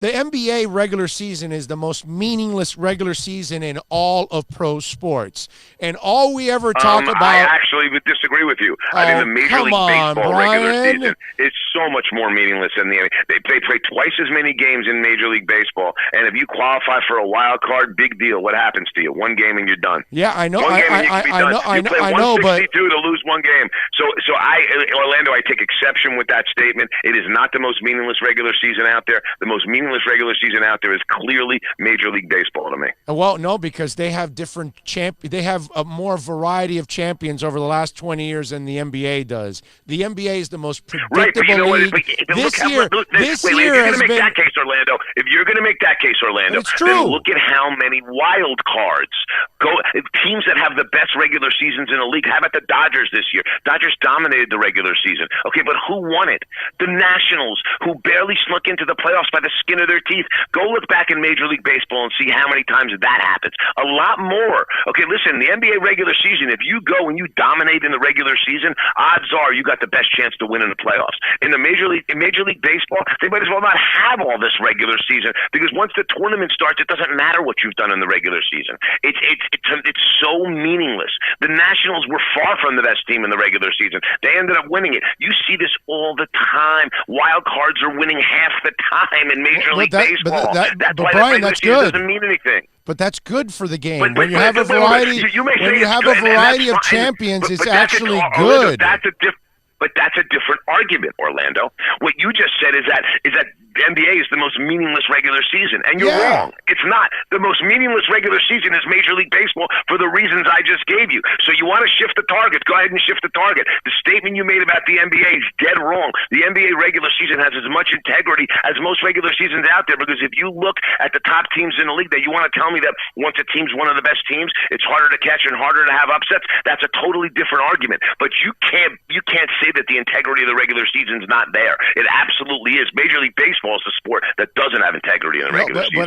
The NBA regular season is the most meaningless regular season in all of pro sports. And all we ever talk I about. actually would disagree with you. I think Oh, the Major come League on, Baseball regular Brian. season is so much more meaningless than the NBA. They play twice as many games in Major League Baseball, and if you qualify for a wild card, big deal. What happens to you? One game and you're done. Yeah, I know. One game and you can be done. You play I know, but 162 to lose one game. So Orlando, I take exception with that statement. It is not the most meaningless regular season out there. The most meaningless regular season out there is clearly Major League Baseball to me. well, no, because they have different They have a more variety of champions over the last 20 years than the NBA does. The NBA is the most predictable right, but you know league. What, this wait, year if you're going to make that case, Orlando, It's true. then look at how many wild cards teams that have the best regular seasons in the league. How about the Dodgers this year? Dodgers dominated the regular season. Okay, but who won it? The Nationals, who barely snuck into the playoffs by the skin of their teeth. Go look back in Major League Baseball and see how many times that happens. A lot more. Okay, listen, the NBA regular season, if you go and you dominate in the regular season, odds are you got the best chance to win in the playoffs. In Major League Baseball, they might as well not have all this regular season, because once the tournament starts, it doesn't matter what you've done in the regular season. It's so meaningless. The Nationals were far from the best team in the regular season. They ended up winning it. You see this all the time. Wild cards are winning half the time in Major League Baseball. But why Brian, that's good. Doesn't mean anything. But that's good for the game. When you have a variety of champions, it's actually good. But that's a different argument, Orlando. What you just said is that the NBA is the most meaningless regular season, and you're wrong. It's not. The most meaningless regular season is Major League Baseball for the reasons I just gave you. So you want to shift the target, go ahead and shift the target. The statement you made about the NBA is dead wrong. The NBA regular season has as much integrity as most regular seasons out there, because if you look at the top teams in the league, that you want to tell me that once a team's one of the best teams, it's harder to catch and harder to have upsets, that's a totally different argument. But you can't say that the integrity of the regular season is not there. It absolutely is. Major League Baseball is a sport that doesn't have integrity in the regular season.